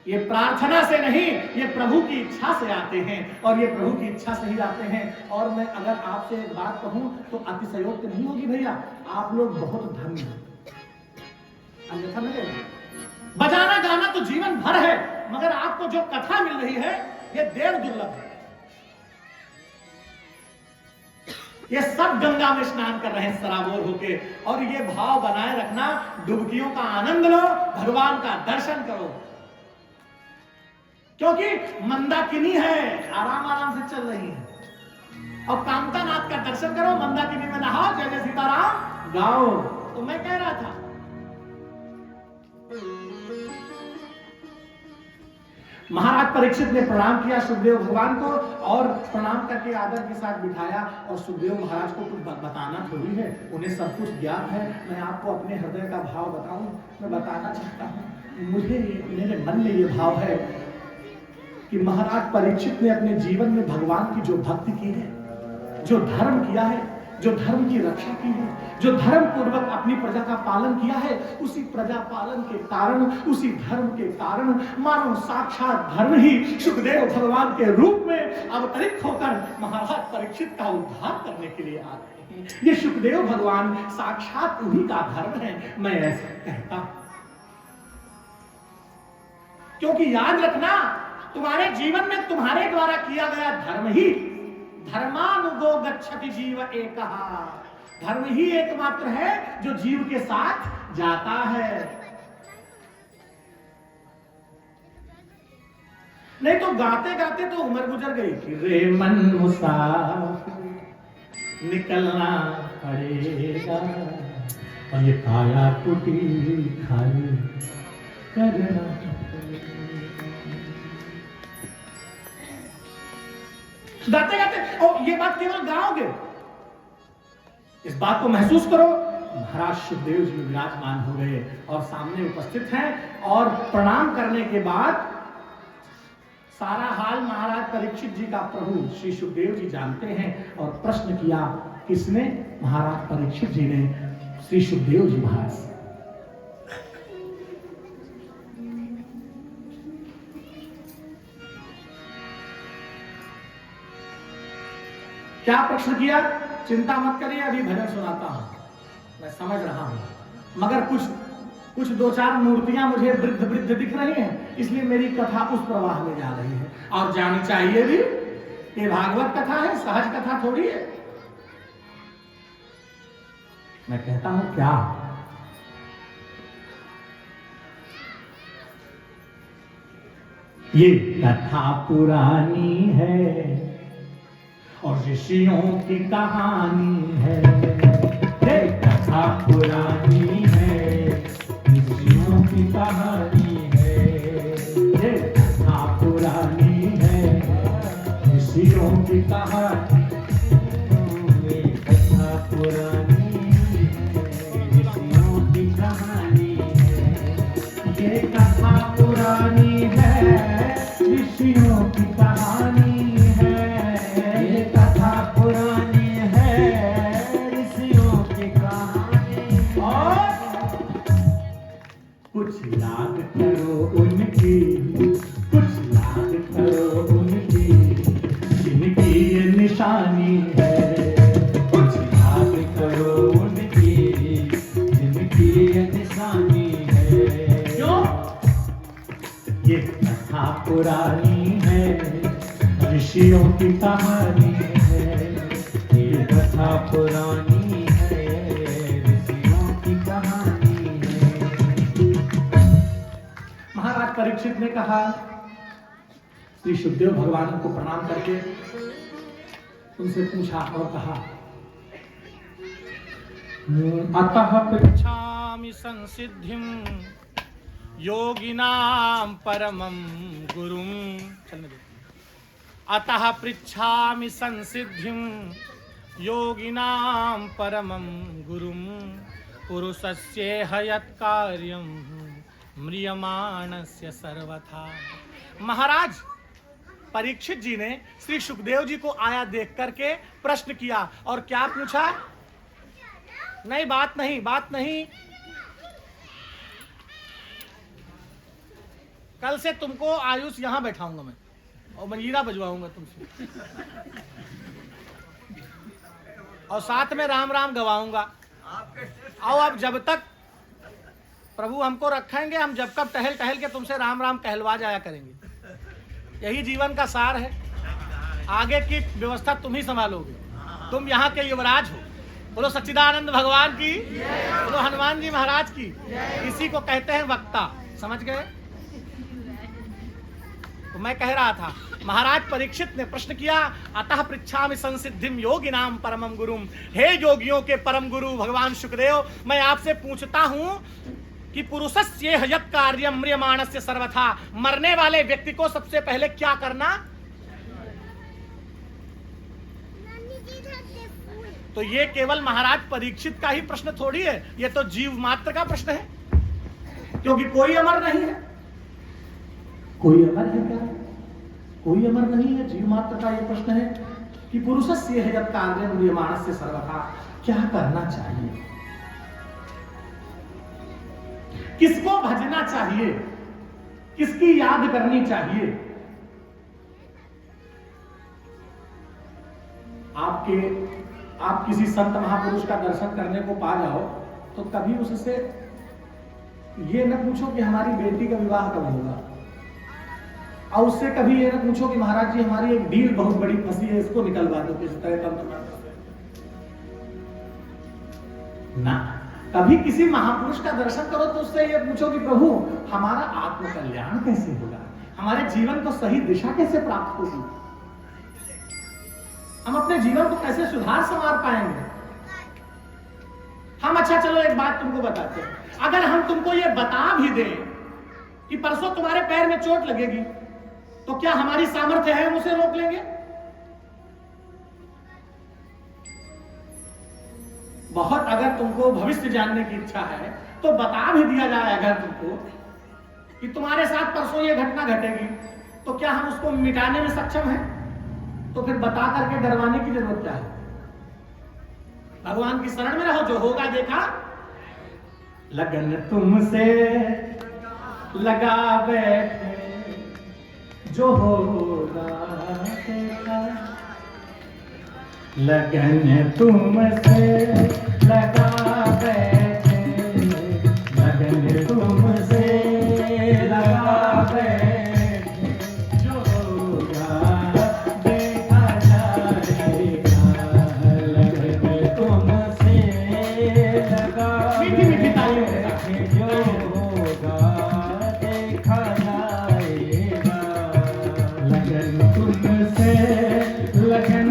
ये प्रार्थना से नहीं, ये प्रभु की इच्छा से आते हैं, और ये प्रभु की इच्छा से ही आते हैं। और मैं अगर आपसे एक बात कहूं तो अतिशयोक्ति नहीं होगी भैया, आप लोग बहुत धन्य हैं, अन्यथा नहीं। बजाना गाना तो जीवन भर है, मगर आपको जो कथा मिल रही है ये देव दुर्लभ है। ये सब गंगा में स्नान कर रहे हैं सराबोर होके, और ये भाव बनाए रखना, डुबकियों का आनंद लो, भगवान का दर्शन करो, क्योंकि मंदाकिनी है, आराम आराम से चल रही है। और कामता नाथ का दर्शन करो, मंदाकिनी में नहाओ, जय जय सीताराम गाओ। तो मैं कह रहा था महाराज परीक्षित ने प्रणाम किया सुखदेव भगवान को, और प्रणाम करके आदर के साथ बिठाया। और सुखदेव महाराज को कुछ बताना थोड़ी है, उन्हें सब कुछ ज्ञात है। मैं आपको अपने हृदय का भाव बताऊं, मैं बताना चाहता हूं। मुझे मेरे मन में ये भाव है कि महाराज परीक्षित ने अपने जीवन में भगवान की जो भक्ति की है, जो धर्म किया है, जो धर्म की रक्षा की है, जो धर्म पूर्वक अपनी प्रजा का पालन किया है, उसी प्रजा पालन के कारण, उसी धर्म के कारण मानो साक्षात धर्म ही सुखदेव भगवान के रूप में अवतरित होकर महाराज परीक्षित का उद्धार करने के लिए आ गए हैं। ये सुखदेव भगवान साक्षात उन्हीं का धर्म है, मैं ऐसा कहता हूं। क्योंकि याद रखना, तुम्हारे जीवन में तुम्हारे द्वारा किया गया धर्म ही धर्मानुगो गच्छति जीव एकः, धर्म ही एकमात्र है जो जीव के साथ जाता है। नहीं तो गाते गाते तो उम्र गुजर गई कि रे मन मुसाफिर निकलना पड़ेगा, और ये काया कुटी खाली करना। गाते गाते, और ये बात केवल गाओगे, इस बात को महसूस करो। महाराज सुखदेव जी विराजमान हो गए और सामने उपस्थित हैं, और प्रणाम करने के बाद सारा हाल महाराज परीक्षित जी का प्रभु श्री सुखदेव जी जानते हैं। और प्रश्न किया, किसने? महाराज परीक्षित जी ने श्री सुखदेव जी महाराज से। क्या प्रश्न किया? चिंता मत करिए, अभी भजन सुनाता हूं, मैं समझ रहा हूं, मगर कुछ दो चार मूर्तियां मुझे वृद्ध वृद्ध दिख रही हैं, इसलिए मेरी कथा उस प्रवाह में जा रही है, और जानी चाहिए भी। ये भागवत कथा है, सहज कथा थोड़ी है। मैं कहता हूं क्या, ये कथा पुरानी है और ऋषियों की कहानी है। ये कथा पुरानी है, ऋषियों की कहानी है। ये कथा पुरानी है, ऋषियों की कहानी। ये कथा पुरानी है, ऋषियों की कहानी कुछ याद करो उनकी, कुछ याद करो उनकी, जिनकी ये निशानी है। कुछ याद करो उनकी, जिनकी ये निशानी है। क्यों? ये कथा पुरानी है, ऋषियों की कहानी है। ये कथा पुरानी है, ऋषियों की कहानी है। महाराज परीक्षित ने कहा, श्री सुखदेव भगवान को प्रणाम करके उनसे पूछा और कहा, अतः पृच्छामि संसिद्धिं योगिनां परमं गुरुं। चलने दो। अतः पृच्छामि संसिद्धिं योगिनां परमं गुरुं, पुरुषस्येह यत्कार्यं म्रियमाणस्य सर्वथा। महाराज परीक्षित जी ने श्री सुखदेव जी को आया देख करके प्रश्न किया और क्या पूछा? नहीं, बात नहीं। कल से तुमको आयुष यहां बैठाऊंगा मैं और मंजीरा बजवाऊंगा तुमसे, और साथ में राम राम गवाऊंगा। और अब जब तक प्रभु हमको रखेंगे, हम जब कब टहल टहल के तुमसे राम राम कहलवा जाया करेंगे। यही जीवन का सार है। आगे की व्यवस्था तुम ही संभालोगे। तुम यहाँ के युवराज हो। बोलो सच्चिदानंद भगवान की, बोलो हनुमान जी महाराज की। इसी को कहते हैं वक्ता। समझ गए? तो मैं कह रहा था, महाराज परीक्षित ने प्रश्न किया, अतः पृच्छामि संसिद्धिं योगिनां परमं गुरुं। हे योगियों के परम गुरु भगवान सुखदेव, मैं आपसे पूछता हूँ कि पुरुषस्य यत् कार्यं म्रियमाणस्य सर्वथा, मरने वाले व्यक्ति को सबसे पहले क्या करना? तो ये केवल महाराज परीक्षित का ही प्रश्न थोड़ी है, ये तो जीव मात्र का प्रश्न है, क्योंकि कोई अमर नहीं है। कोई अमर है क्या? कोई अमर नहीं है। जीव मात्र का ये प्रश्न है कि पुरुषस्य यत् कार्यं म्रियमाणस्य सर्वथा, क्या करना चाहिए, किसको भजना चाहिए, किसकी याद करनी चाहिए। आप किसी संत महापुरुष का दर्शन करने को पा जाओ तो कभी उससे ये न पूछो कि हमारी बेटी का विवाह कब होगा, और उससे कभी ये न पूछो कि महाराज जी हमारी एक डील बहुत बड़ी फंसी है, इसको निकलवा दो किस तरह ना। कभी किसी महापुरुष का दर्शन करो तो उससे ये पूछो कि प्रभु हमारा आत्म कल्याण कैसे होगा, हमारे जीवन को सही दिशा कैसे प्राप्त होगी, हम अपने जीवन को कैसे सुधार संवार पाएंगे हम। अच्छा चलो एक बात तुमको बताते हैं, अगर हम तुमको ये बता भी दें कि परसों तुम्हारे पैर में चोट लगेगी, तो क्या हमारी सामर्थ्य है हम उसे रोक लेंगे? बहुत अगर तुमको भविष्य जानने की इच्छा है तो बता भी दिया जाए अगर तुमको कि तुम्हारे साथ परसों ये घटना घटेगी, तो क्या हम उसको मिटाने में सक्षम हैं? तो फिर बता करके डरवाने की जरूरत क्या है? भगवान की शरण में रहो, जो होगा देखा। लगन तुमसे लगा बैठे, जो होगा देखा। लगन तुमसे लगा बैठे, लगन तुमसे लगा बैठे, जो होगा देखा जाएगा। लगन तुमसे लगा बैठे, जो होगा देखा जाएगा। लगन तुमसे, लगन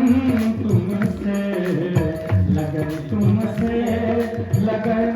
तुमसे, लगन तुमसे, लगन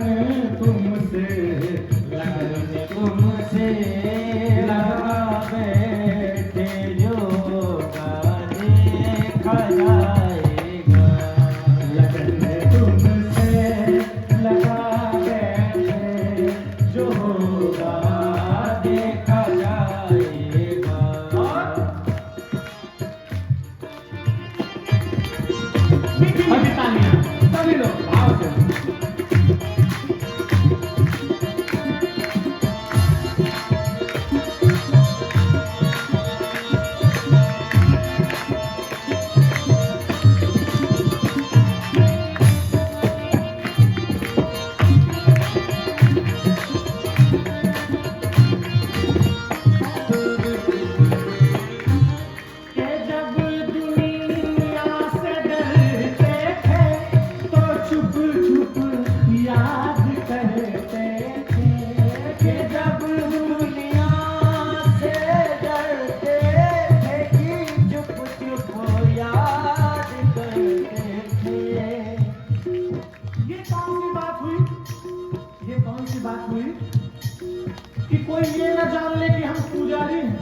कोई ये ना जान ले कि हम पुजारी हैं।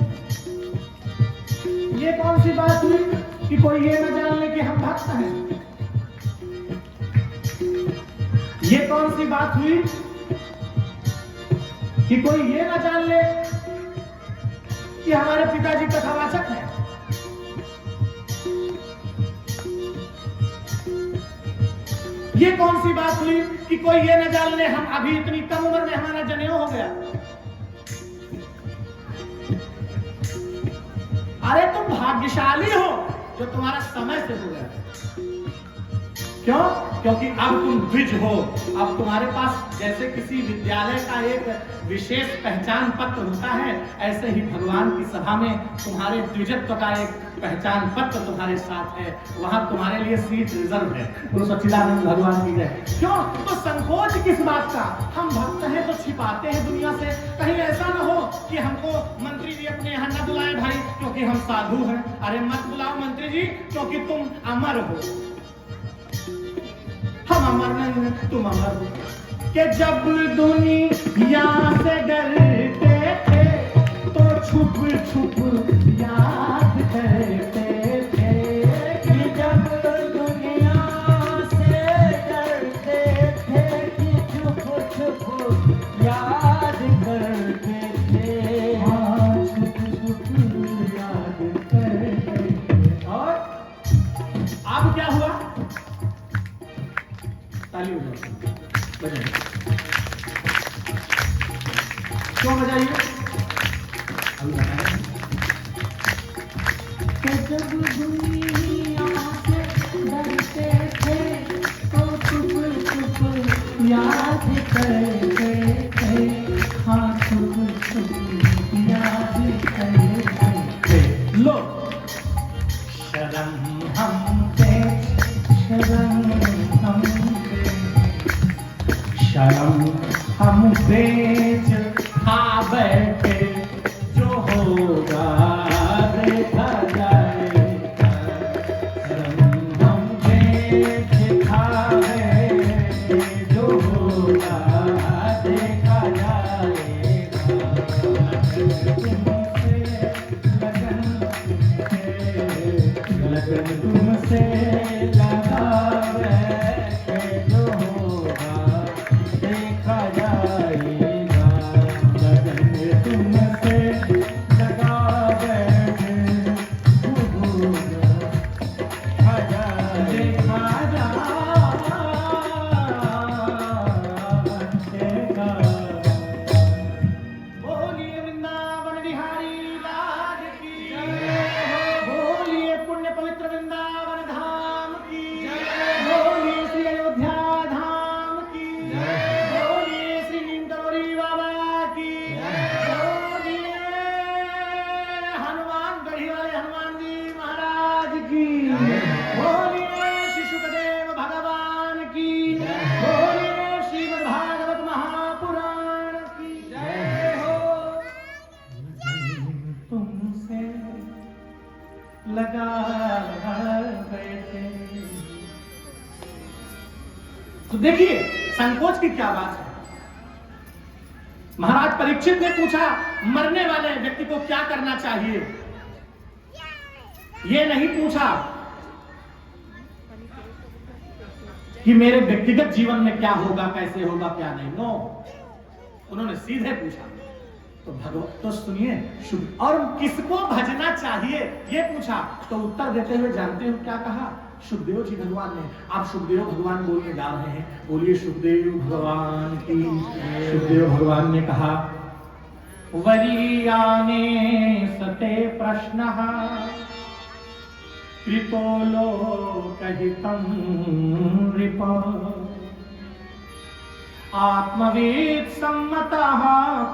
ये कौन सी बात हुई कि कोई ये ना जान ले कि हम भक्त हैं। ये कौन सी बात हुई कि कोई ये ना जान ले कि हमारे पिताजी कथावाचक हैं। ये कौन सी बात हुई कि कोई ये न जान ले हम अभी इतनी कम उम्र में हमारा जनेऊ हो गया। अरे तुम भाग्यशाली हो जो तुम्हारा समय से हो गया। क्यों? क्योंकि अब तुम द्विज हो। अब तुम्हारे पास जैसे किसी विद्यालय का एक विशेष पहचान पत्र होता है, ऐसे ही भगवान की सभा में तुम्हारे द्विजत्व का एक पहचान पत्र तुम्हारे साथ है। वहां तुम्हारे लिए सीट रिजर्व है। तो सच्चिदानंद भगवान की जय। क्यों? तो संकोच किस बात का? हम भक्त हैं तो छिपाते हैं दुनिया से। कहीं ऐसा ना हो कि हमको मंत्री जी अपने यहाँ न बुलाए भाई क्योंकि हम साधु हैं। अरे मत बुलाओ मंत्री जी क्योंकि तुम अमर हो। हम अमर नहीं हैं, तुम अमर हो। कि जब दुनिया से डरते थे तो छुप छुप याद करते थे। कि जब दुनिया से डरते थे कि छुप छुप याद करते थे। हाँ, छुप छुप याद करते थे। और अब क्या हुआ? ताली बजाइए। क्यों बजाइए? अभी बताएं। जब दुनिया से डरते थे तो छुप छुप याद करते थे। हाँ, छुप छुप याद करते थे। लो शर्म हम पे, शर्म हम शर्म हम बेच खा बैठे। जो होगा देखा जाएगा। शर्म हम बेच खा बैठे। जो होगा देखा जाएगा। लगन तुमसे लगा बैठे। जो होगा देखा जाएगा। लगन तुमसे लगा बैठे। जो होगा देखा जाएगा। बोलिए वृंदावन बिहारी लाल की जय। बोलिए पुण्य पवित्र वृंदावन धाम की जय। बोलिए श्री अयोध्या धाम की जय। बोलिए श्री नीमकरोली बाबा की जय। बोलिए हनुमान गढ़ी वाले हनुमान जी महाराज की जय। बोलिए श्री सुखदेव भगवान की जय। बोलिए श्रीमद् भागवत महापुराण की जय हो। तुमसे लगा बैठे। तो देखिए संकोच की क्या बात है। महाराज परीक्षित ने पूछा मरने वाले व्यक्ति को क्या करना चाहिए। ये नहीं पूछा कि मेरे व्यक्तिगत जीवन में क्या होगा, कैसे होगा, क्या नहीं। नो, उन्होंने सीधे पूछा। तो भगवत तो सुनिए शुभ और किसको भजना चाहिए ये पूछा। तो उत्तर देते हुए जानते हो क्या कहा सुखदेव जी भगवान ने। आप सुखदेव भगवान बोलने जा रहे हैं। बोलिए सुखदेव भगवान की। सुखदेव भगवान ने कहा वरीयाने सते प्रश्नः कृतो लोकहितं नृप। आत्मवेद सम्मतः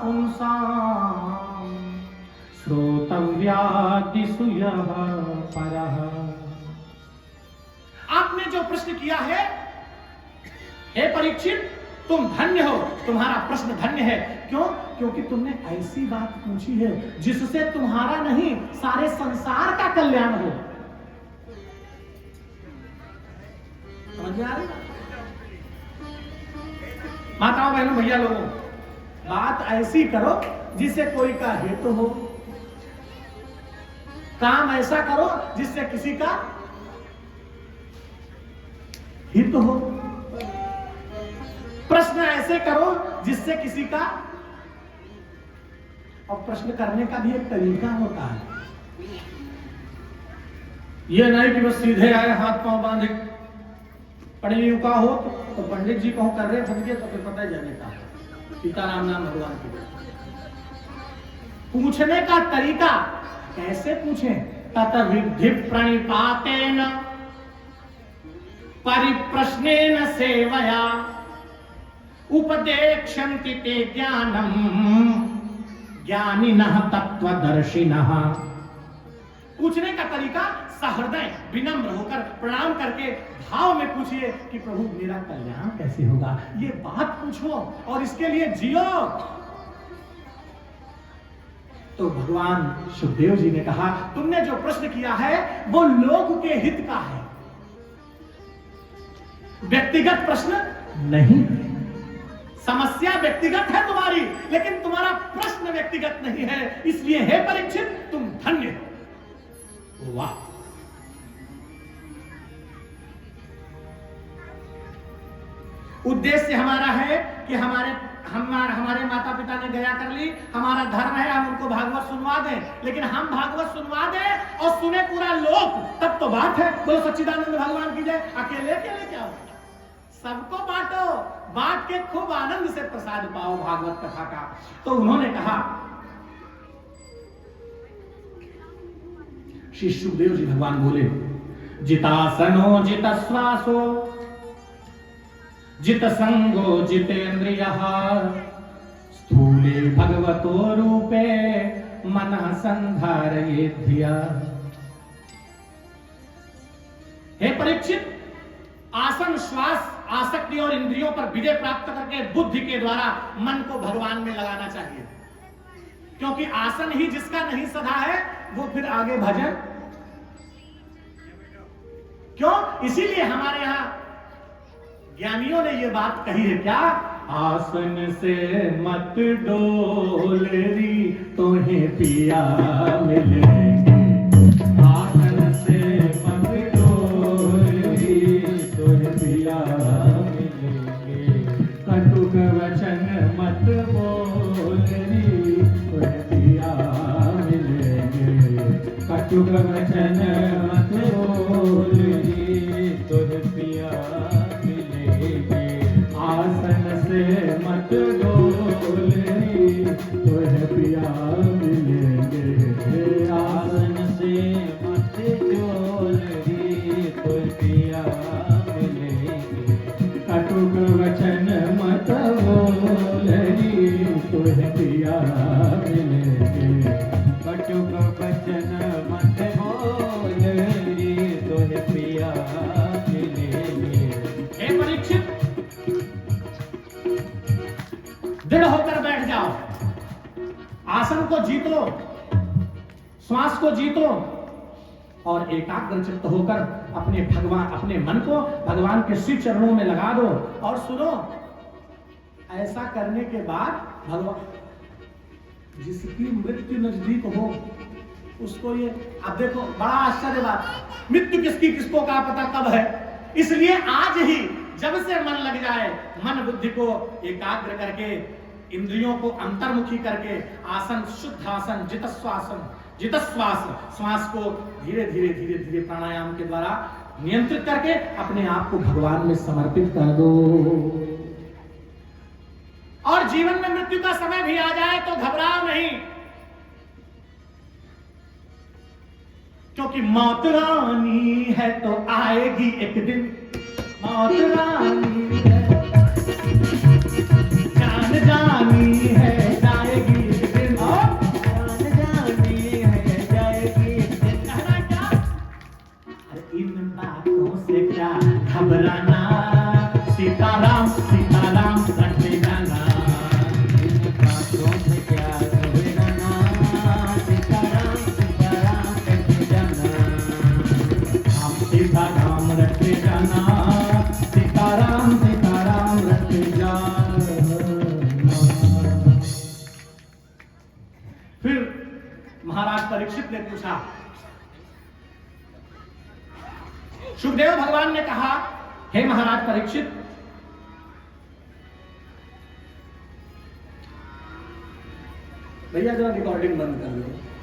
पुंसां श्रोतव्यादिषु यः परः। आपने जो प्रश्न किया है हे परीक्षित तुम धन्य हो। तुम्हारा प्रश्न धन्य है। क्यों? क्योंकि तुमने ऐसी बात पूछी है जिससे तुम्हारा नहीं सारे संसार का कल्याण हो। समझ में आ रही? माताओं बहनों भैया लोगों, बात ऐसी करो जिससे कोई का हित हो, काम ऐसा करो जिससे किसी का हित हो, प्रश्न ऐसे करो जिससे किसी का, और प्रश्न करने का भी एक तरीका होता है। ये नहीं कि बस सीधे आए हाथ पांव बांधे, पढ़े का हो तो पंडित जी कहूं कर रहे फंस गए तो फिर पता ही जाने का। सीताराम नाम भगवान की। पूछने का तरीका कैसे पूछें? तत विधि प्रणिपातेन परिप्रश्नेन सेवया उपदेक्षन्ति ते ज्ञानम ज्ञानिनः तत्वदर्शिनः। पूछने का तरीका सहृदय विनम्र होकर प्रणाम करके भाव में पूछिए कि प्रभु मेरा कल्याण कैसे होगा, ये बात पूछो और इसके लिए जियो। तो भगवान सुखदेव जी ने कहा तुमने जो प्रश्न किया है वो लोक के हित का है, व्यक्तिगत प्रश्न नहीं है। समस्या व्यक्तिगत है तुम्हारी, लेकिन तुम्हारा प्रश्न व्यक्तिगत नहीं है। इसलिए हे परीक्षित तुम धन्य हो। वाह, उद्देश्य हमारा है कि हमारे माता पिता ने गया कर ली, हमारा धर्म है हम उनको भागवत सुनवा दें, लेकिन हम भागवत सुनवा दें और सुने पूरा लोक, तब तो बात है। बोलो सच्चिदानंद भगवान की जय। अकेले अकेले क्या होगा, सबको बांटो, बांट के खूब आनंद से प्रसाद पाओ भागवत कथा का। तो उन्होंने कहा, श्री सुखदेव जी भगवान बोले, जितासनो जित श्वासो जित संगो जितेन्द्रियः स्थूले भगवतो रूपे मनः संधारयेत् धिया। हे परीक्षित, आसन श्वास आसक्ति और इंद्रियों पर विजय प्राप्त करके बुद्धि के द्वारा मन को भगवान में लगाना चाहिए, क्योंकि आसन ही जिसका नहीं सधा है वो फिर आगे भजन क्यों। इसीलिए हमारे यहां ज्ञानियों ने ये बात कही है, क्या? आसन से मत डोलरी तुम्हें पिया मिलेंगे, आसन से मत डोलरी तुम्हें पिया मिलेंगे, कटुक वचन मत बोलरी तुम्हें पिया मिलेंगे, कटुक वचन मत बोलरी तुम्हें पिया मिलेंगे, आसन से मत डोलरी तुम्हें पिया मिलेंगे, आसन से मत डोलरी तुम्हें पिया मिलेंगे, कटुक वचन मत बोलरी तुम्हें पिया मिलेंगे, कटुक वचन मत बोलरी तुम्हें पिया मिलेंगे। हे परीक्षित, दृढ़ होकर बैठ जाओ, आसन को जीतो, श्वास को जीतो और एकाग्र चित्त होकर अपने मन को भगवान के श्री चरणों में लगा दो। और सुनो, ऐसा करने के बाद भगवान जिसकी मृत्यु नजदीक हो उसको ये, अब देखो बड़ा आश्चर्य बात, मृत्यु किसको का पता कब है। इसलिए आज ही जब से मन लग जाए, मन बुद्धि को एकाग्र करके, इंद्रियों को अंतर्मुखी करके, आसन शुद्ध आसन जित श्वास, श्वास को धीरे धीरे प्राणायाम के द्वारा नियंत्रित करके अपने आप को भगवान में समर्पित कर दो। और जीवन में मृत्यु का समय भी आ जाए तो घबराओ नहीं, क्योंकि मौत रानी है तो आएगी एक दिन, मौत रानी है, जान जानी है जाएगी एक दिन, जान जानी है जाएगी एक दिन। कहना क्या? अरे इन बातों से क्या घबराना, सीताराम सीताराम रटते जाना, इन बातों से क्या घबराना, सीताराम सीताराम रटते जाना, हम सीताराम रटते जाना, सीताराम महाराज परीक्षित ने पूछा। सुखदेव भगवान ने कहा, हे महाराज परीक्षित, भैया जरा रिकॉर्डिंग बंद कर लो।